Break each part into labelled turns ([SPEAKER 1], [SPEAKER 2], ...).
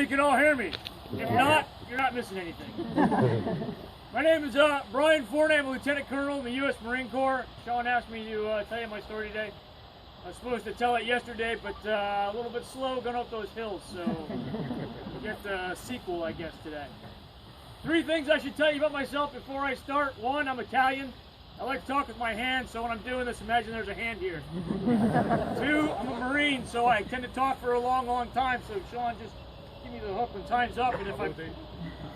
[SPEAKER 1] you can all hear me. If not, you're not missing anything. My name is Bryan. I'm a Lieutenant Colonel in the U.S. Marine Corps. Sean asked me to tell you my story today. I was supposed to tell it yesterday, but a little bit slow going up those hills, so we'll get the sequel, I guess, today. 3 things I should tell you about myself before I start. 1, I'm Italian. I like to talk with my hands, so when I'm doing this, imagine there's a hand here. 2, I'm a Marine, so I tend to talk for a long, long time, so Sean, just give me the hook when time's up, and if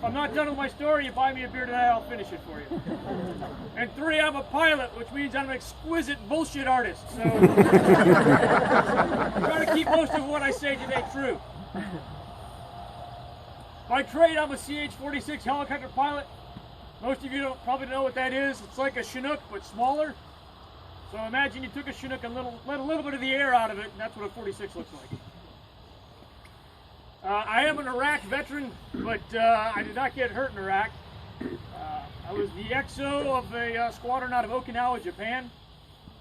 [SPEAKER 1] I'm not done with my story, you buy me a beer tonight, I'll finish it for you. And 3, I'm a pilot, which means I'm an exquisite bullshit artist, so try to keep most of what I say today true. By trade, I'm a CH-46 helicopter pilot. Most of you don't probably know what that is. It's like a Chinook, but smaller. So imagine you took a Chinook and let a little bit of the air out of it, and that's what a 46 looks like. I am an Iraq veteran, but I did not get hurt in Iraq. I was the XO of a squadron out of Okinawa, Japan,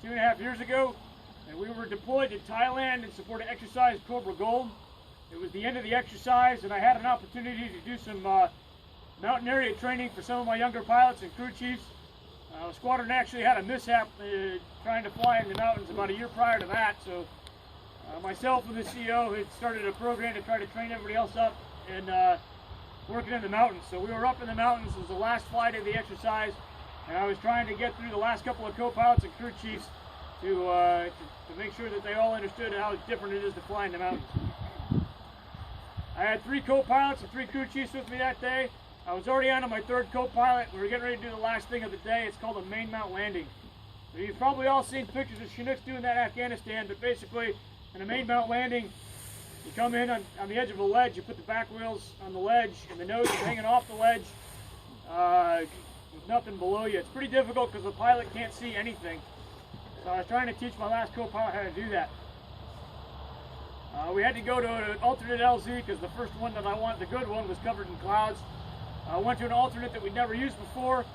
[SPEAKER 1] 2.5 years ago, and we were deployed to Thailand in support of Exercise Cobra Gold. It was the end of the exercise, and I had an opportunity to do some mountain area training for some of my younger pilots and crew chiefs. The squadron actually had a mishap trying to fly in the mountains about a year prior to that, so myself and the CO had started a program to try to train everybody else up and working in the mountains. So we were up in the mountains. It was the last flight of the exercise, and I was trying to get through the last couple of co-pilots and crew chiefs to make sure that they all understood how different it is to fly in the mountains. I had 3 co-pilots and 3 crew chiefs with me that day. I was already on to my 3rd co-pilot. We were getting ready to do the last thing of the day. It's called a main mount landing. So you've probably all seen pictures of Chinooks doing that in Afghanistan, but basically in a main mount landing, you come in on the edge of a ledge, you put the back wheels on the ledge, and the nose is hanging off the ledge with nothing below you. It's pretty difficult because the pilot can't see anything. So I was trying to teach my last co-pilot how to do that. We had to go to an alternate LZ because the first one that I wanted, the good one, was covered in clouds. I went to an alternate that we'd never used before,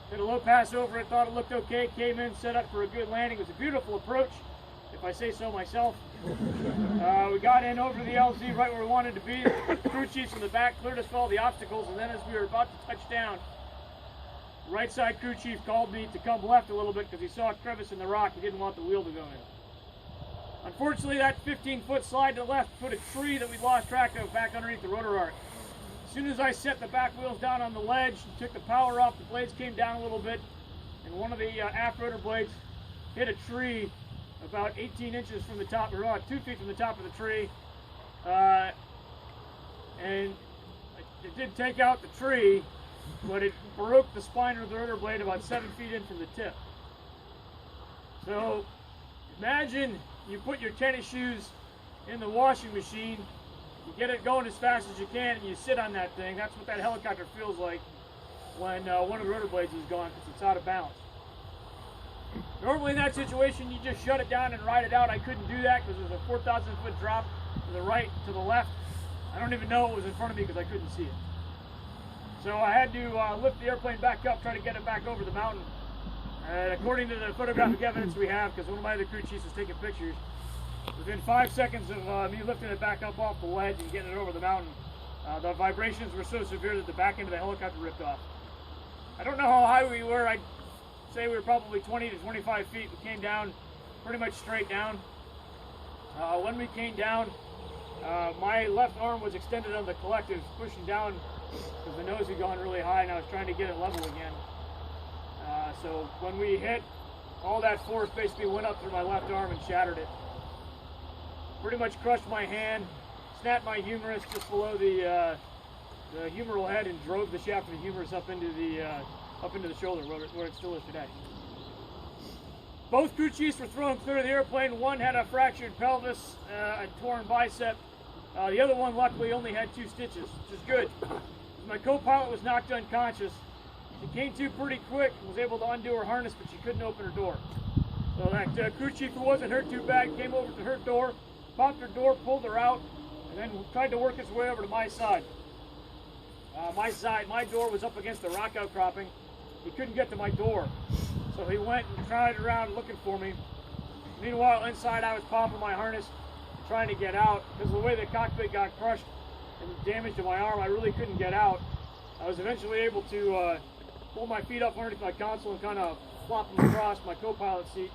[SPEAKER 1] did a low pass over it, thought it looked okay, came in, set up for a good landing. It was a beautiful approach, if I say so myself. We got in over the LZ right where we wanted to be. The crew chiefs in the back cleared us for all the obstacles, and then as we were about to touch down, the right side crew chief called me to come left a little bit because he saw a crevice in the rock. He didn't want the wheel to go in. Unfortunately, that 15-foot slide to the left put a tree that we lost track of back underneath the rotor arc. As soon as I set the back wheels down on the ledge and took the power off, the blades came down a little bit, and one of the aft rotor blades hit a tree about 18 inches from the top, or 2 feet from the top of the tree, and it did take out the tree, but it broke the spine of the rotor blade about 7 feet in from the tip. So imagine you put your tennis shoes in the washing machine, you get it going as fast as you can, and you sit on that thing. That's what that helicopter feels like when one of the rotor blades is gone because it's out of balance. Normally in that situation, you just shut it down and ride it out. I couldn't do that because there's a 4,000-foot drop to the right, to the left. I don't even know what was in front of me because I couldn't see it. So I had to lift the airplane back up, try to get it back over the mountain. According to the photographic evidence we have, because one of my other crew chiefs was taking pictures, within 5 seconds of me lifting it back up off the ledge and getting it over the mountain, the vibrations were so severe that the back end of the helicopter ripped off. I don't know how high we were. I'd say we were probably 20 to 25 feet. We came down pretty much straight down. When we came down, my left arm was extended on the collective, pushing down because the nose had gone really high and I was trying to get it level again. So when we hit, all that force basically went up through my left arm and shattered it. Pretty much crushed my hand, snapped my humerus just below the humeral head, and drove the shaft of the humerus up into the shoulder where it still is today. Both crew chiefs were thrown clear of the airplane. One had a fractured pelvis, a torn bicep. The other one luckily only had 2 stitches, which is good. My co-pilot was knocked unconscious. She came to pretty quick and was able to undo her harness, but she couldn't open her door. So that crew chief who wasn't hurt too bad came over to her door, popped her door, pulled her out, and then tried to work his way over to my side. My door was up against the rock outcropping. He couldn't get to my door. So he went and tried around looking for me. Meanwhile, inside I was popping my harness, trying to get out, because the way the cockpit got crushed, and damage to my arm. I really couldn't get out. I was eventually able to pull my feet up underneath my console and kind of flop them across my co-pilot seat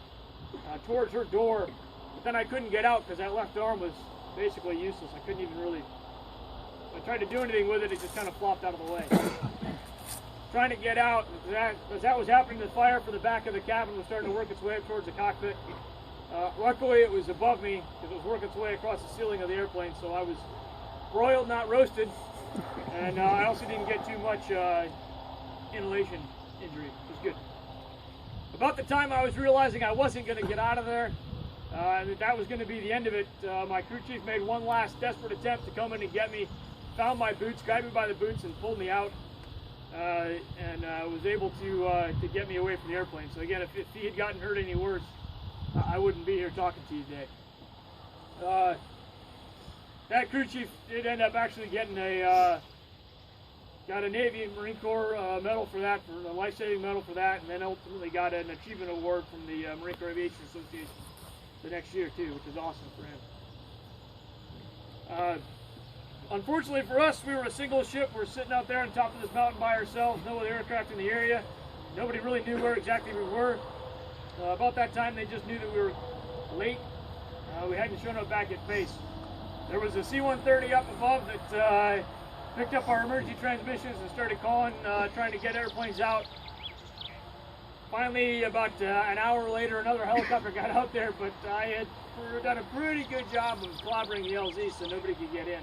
[SPEAKER 1] towards her door. But then I couldn't get out because that left arm was basically useless. I couldn't even really, if I tried to do anything with it, it just kind of flopped out of the way. Trying to get out, as that was happening, the fire for the back of the cabin was starting to work its way up towards the cockpit. Luckily, it was above me because it was working its way across the ceiling of the airplane, so I was broiled, not roasted, and I also didn't get too much inhalation injury, which was good. About the time I was realizing I wasn't going to get out of there, and that was going to be the end of it, my crew chief made one last desperate attempt to come in and get me, found my boots, grabbed me by the boots, and pulled me out, and was able to get me away from the airplane. So again, if he had gotten hurt any worse, I wouldn't be here talking to you today. That crew chief did end up actually getting got a Navy and Marine Corps medal for that, for a life-saving medal for that, and then ultimately got an achievement award from the Marine Corps Aviation Association the next year too, which is awesome for him. Unfortunately for us, we were a single ship. We're sitting out there on top of this mountain by ourselves, no other aircraft in the area. Nobody really knew where exactly we were. About that time, they just knew that we were late. We hadn't shown up back at base. There was a C-130 up above that picked up our emergency transmissions and started calling, trying to get airplanes out. Finally, about an hour later, another helicopter got out there, but I had done a pretty good job of clobbering the LZ so nobody could get in.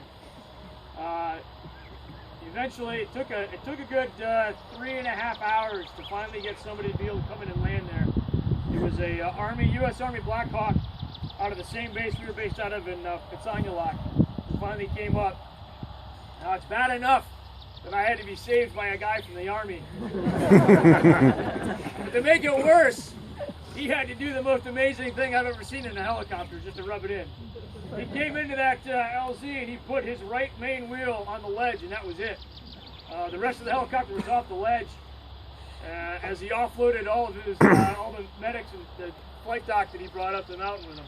[SPEAKER 1] Eventually, it took a good 3.5 hours to finally get somebody to be able to come in and land there. It was a U.S. Army Black Hawk out of the same base we were based out of in Pitsanulok. It finally came up. Now, it's bad enough that I had to be saved by a guy from the Army. But to make it worse, he had to do the most amazing thing I've ever seen in a helicopter, just to rub it in. He came into that LZ and he put his right main wheel on the ledge, and that was it. The rest of the helicopter was off the ledge as he offloaded all of his all the medics and the flight doc that he brought up the mountain with him.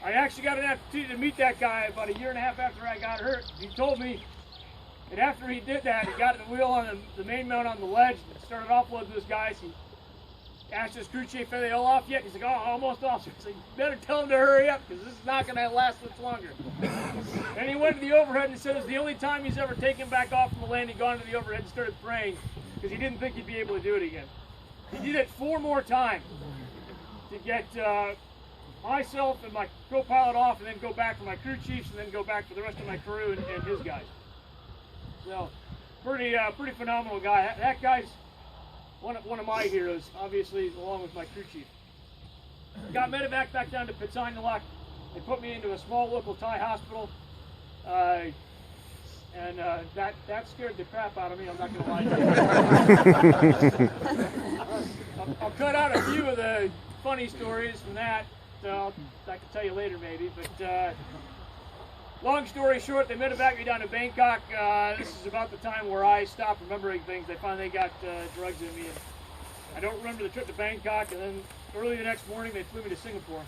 [SPEAKER 1] I actually got an opportunity to meet that guy about 1.5 years after I got hurt. He told me that after he did that, he got the wheel on the main mount on the ledge and started offloading those guys. He asked his crew chief, "Are they all off yet?" He's like, "Oh, almost off." So he's like, "Better tell him to hurry up because this is not going to last much longer." And he went to the overhead and said it was the only time he's ever taken back off from the landing, gone to the overhead and started praying because he didn't think he'd be able to do it again. He did it 4 more times to get myself and my co-pilot off, and then go back for my crew chiefs, and then go back for the rest of my crew and his guys. So, pretty phenomenal guy. That guy's one of my heroes, obviously, along with my crew chief. Got medevac back down to Pitsanulok. They put me into a small local Thai hospital, and that scared the crap out of me. I'm not going to lie to you. I'll cut out a few of the funny stories from that. I can tell you later maybe, but long story short, they medevac me down to Bangkok. This is about the time where I stopped remembering things. They finally got drugs in me, and I don't remember the trip to Bangkok, and then early the next morning they flew me to Singapore.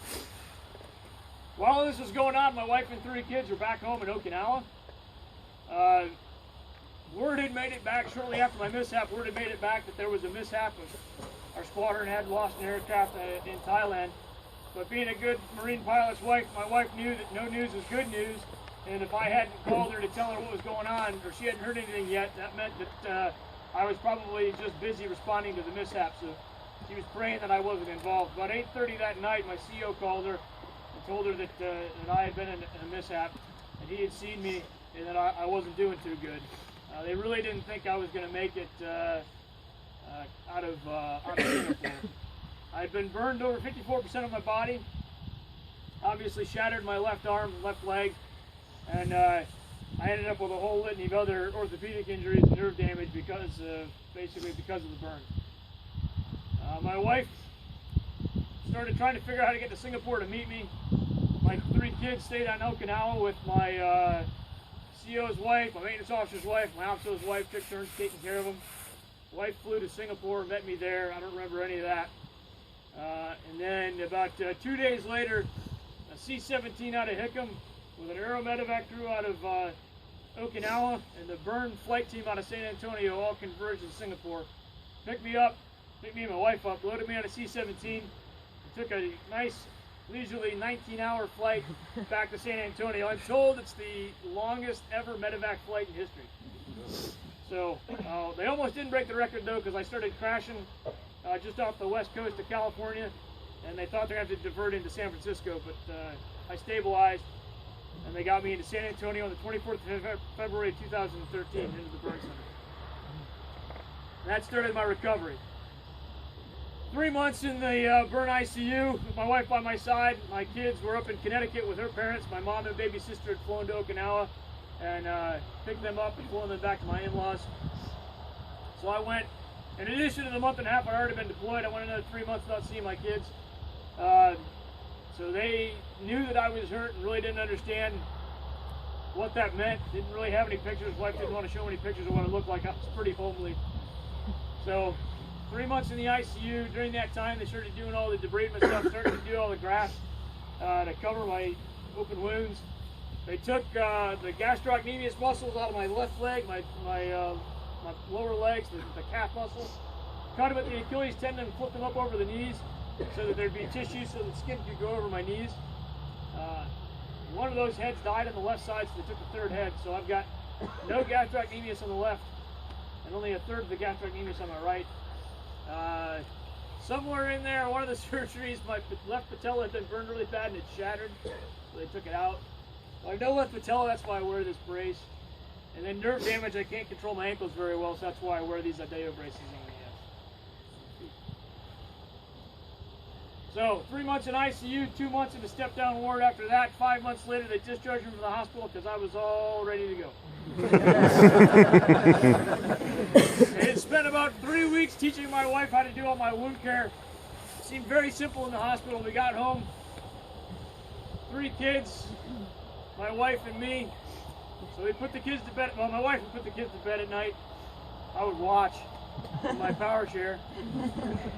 [SPEAKER 1] While this was going on, my wife and 3 kids were back home in Okinawa. Word had made it back shortly after my mishap. Word had made it back that there was a mishap. Our squadron had lost an aircraft in Thailand. But being a good Marine pilot's wife, my wife knew that no news was good news. And if I hadn't called her to tell her what was going on, or she hadn't heard anything yet, that meant that I was probably just busy responding to the mishap. So she was praying that I wasn't involved. About 8:30 that night, my CO called her and told her that I had been in a mishap, and he had seen me, and that I wasn't doing too good. They really didn't think I was going to make it out of Singapore. I had been burned over 54% of my body, obviously shattered my left arm, left leg, and I ended up with a whole litany of other orthopedic injuries and nerve damage basically because of the burn. My wife started trying to figure out how to get to Singapore to meet me. My 3 kids stayed on Okinawa with my CO's wife, my maintenance officer's wife, my officer's wife, took turns taking care of them. Wife flew to Singapore, met me there. I don't remember any of that. And then about 2 days later, a C-17 out of Hickam with an Aero medevac crew out of Okinawa, and the burn flight team out of San Antonio all converged in Singapore. Picked me and my wife up, loaded me on a C-17, and took a nice, leisurely 19-hour flight back to San Antonio. I'm told it's the longest ever medevac flight in history. So they almost didn't break the record though, because I started crashing just off the west coast of California, and they thought they were going to have to divert into San Francisco, but I stabilized, and they got me into San Antonio on the 24th of February 2013 into the burn center. And that started my recovery. 3 months in the burn ICU with my wife by my side. My kids were up in Connecticut with her parents. My mom and baby sister had flown to Okinawa and picked them up and flown them back to my in-laws. So I went, in addition to the month and a half I'd already been deployed, I went another 3 months without seeing my kids. So they knew that I was hurt and really didn't understand what that meant. Didn't really have any pictures. Wife didn't want to show any pictures of what it looked like. I was pretty homely. So 3 months in the ICU. During that time, they started doing all the debridement stuff, started to do all the grafts to cover my open wounds. They took the gastrocnemius muscles out of my left leg, my lower legs, the calf muscle, cut them at the Achilles tendon and flipped them up over the knees so that there'd be tissue so the skin could go over my knees. One of those heads died on the left side, so they took the third head. So I've got no gastrocnemius on the left and only a third of the gastrocnemius on my right. Somewhere in there, one of the surgeries, my left patella had been burned really bad and it shattered, so they took it out. I have no left patella, that's why I wear this brace. And then nerve damage, I can't control my ankles very well, so that's why I wear these Adeo braces on my feet. So 3 months in ICU, 2 months in the step-down ward. After that, 5 months later, they discharged me from the hospital because I was all ready to go. I had spent about 3 weeks teaching my wife how to do all my wound care. It seemed very simple in the hospital. We got home, 3 kids, my wife and me. So we put the kids to bed. Well, my wife would put the kids to bed at night. I would watch in my power chair.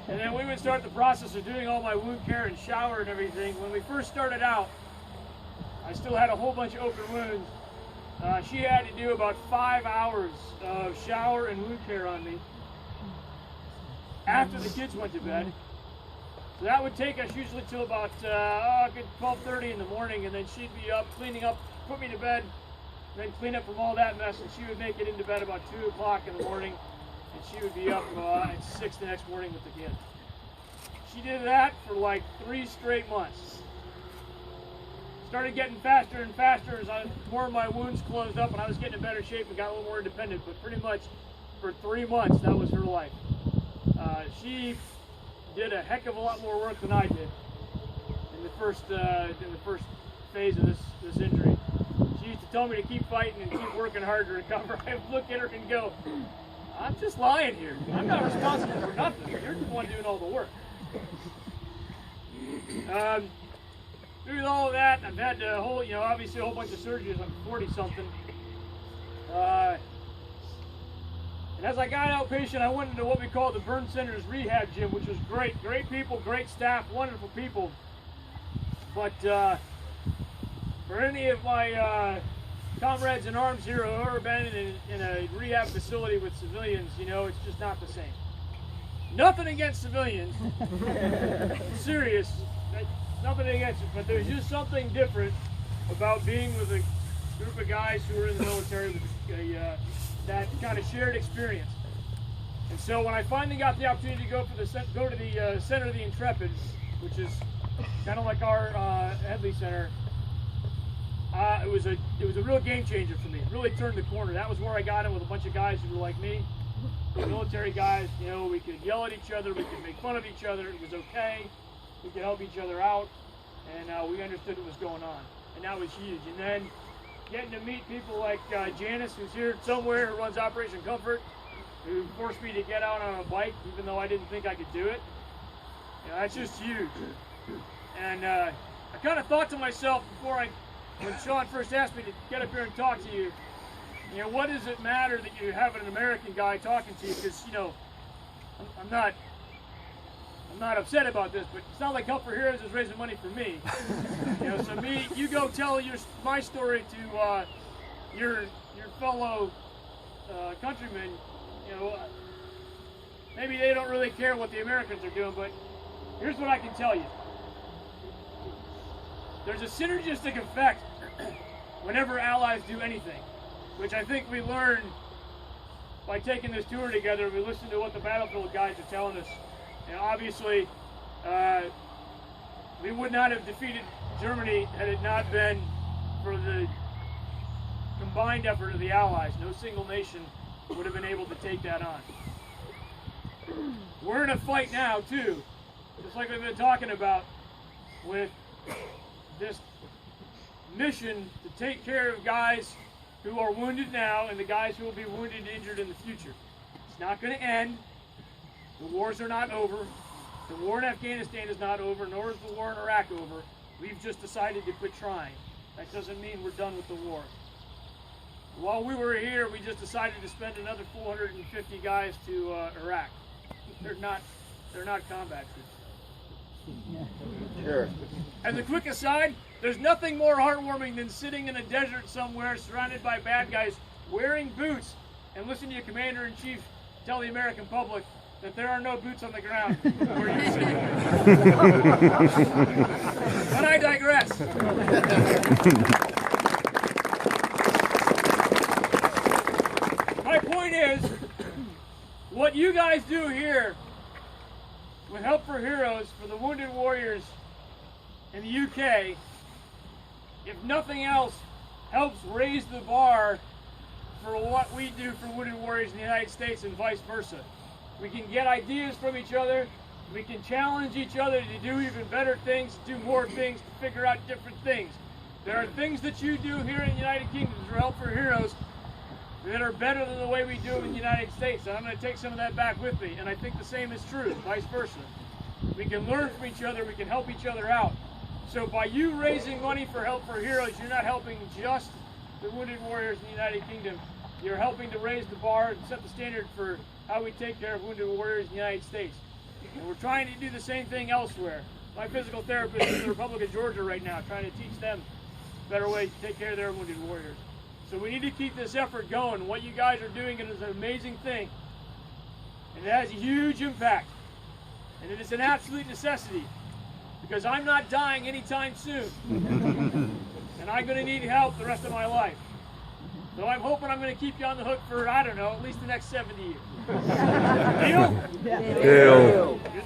[SPEAKER 1] And then we would start the process of doing all my wound care and shower and everything. When we first started out, I still had a whole bunch of open wounds. She had to do about 5 hours of shower and wound care on me after the kids went to bed. So that would take us usually till about 12:30 in the morning, and then she'd be up cleaning up, put me to bed, then clean up from all that mess, and she would make it into bed about 2 o'clock in the morning, and she would be up at 6 the next morning with the kids. She did that for like 3 straight months. Started getting faster and faster as more of my wounds closed up and I was getting in better shape and got a little more independent, but pretty much for 3 months that was her life. She did a heck of a lot more work than I did in the first phase of this injury. She used to tell me to keep fighting and keep working hard to recover. I would look at her and go, I'm just lying here. I'm not responsible for nothing. You're the one doing all the work. Through all of that, I've had obviously a whole bunch of surgeries. I'm 40-something. And as I got outpatient, I went into what we call the Burn Center's rehab gym, which was great. Great people, great staff, wonderful people. But for any of my comrades in arms here who have ever been in a rehab facility with civilians, it's just not the same. Nothing against civilians. Serious. Nothing against it, but there's just something different about being with a group of guys who are in the military with that kind of shared experience. And so when I finally got the opportunity to go to the Center of the Intrepid, which is kind of like our Headley Center, it was a real game changer for me. It really turned the corner. That was where I got in with a bunch of guys who were like me, military guys. We could yell at each other, we could make fun of each other. It was okay. We could help each other out, and we understood what was going on, and that was huge. And then getting to meet people like Janice, who's here somewhere, who runs Operation Comfort, who forced me to get out on a bike, even though I didn't think I could do it. That's just huge. And I kind of thought to myself when Sean first asked me to get up here and talk to you, what does it matter that you have an American guy talking to you? Because I'm not upset about this, but it's not like Help for Heroes is raising money for me. So you go tell my story to your your fellow countrymen, you know, maybe they don't really care what the Americans are doing, but here's what I can tell you. There's a synergistic effect whenever allies do anything, which I think we learned by taking this tour together. We listened to what the battlefield guys are telling us, and obviously we would not have defeated Germany had it not been for the combined effort of the Allies. No single nation would have been able to take that on. We're in a fight now too, just like we've been talking about, with this mission to take care of guys who are wounded now and the guys who will be wounded and injured in the future. It's not going to end. The wars are not over. The war in Afghanistan is not over, nor is the war in Iraq over. We've just decided to quit trying. That doesn't mean we're done with the war. While we were here, we just decided to spend another 450 guys to Iraq. They're not combat troops.
[SPEAKER 2] Sure.
[SPEAKER 1] As a quick aside, there's nothing more heartwarming than sitting in a desert somewhere surrounded by bad guys wearing boots and listening to your commander-in-chief tell the American public that there are no boots on the ground where you're sitting. But I digress. My point is, what you guys do here with Help for Heroes for the Wounded Warriors in the UK, if nothing else, helps raise the bar for what we do for Wounded Warriors in the United States and vice versa. We can get ideas from each other, we can challenge each other to do even better things, to do more things, to figure out different things. There are things that you do here in the United Kingdom for Help for Heroes that are better than the way we do it in the United States. And I'm going to take some of that back with me, and I think the same is true, vice versa. We can learn from each other, we can help each other out. So by you raising money for Help for Heroes, you're not helping just the Wounded Warriors in the United Kingdom. You're helping to raise the bar and set the standard for how we take care of Wounded Warriors in the United States. And we're trying to do the same thing elsewhere. My physical therapist is in the Republic of Georgia right now, trying to teach them better ways to take care of their Wounded Warriors. So we need to keep this effort going. What you guys are doing is an amazing thing. And it has a huge impact. And it is an absolute necessity. Because I'm not dying anytime soon. And I'm going to need help the rest of my life. So I'm hoping I'm going to keep you on the hook for, I don't know, at least the next 70 years. Deal?
[SPEAKER 3] Deal.
[SPEAKER 1] Good.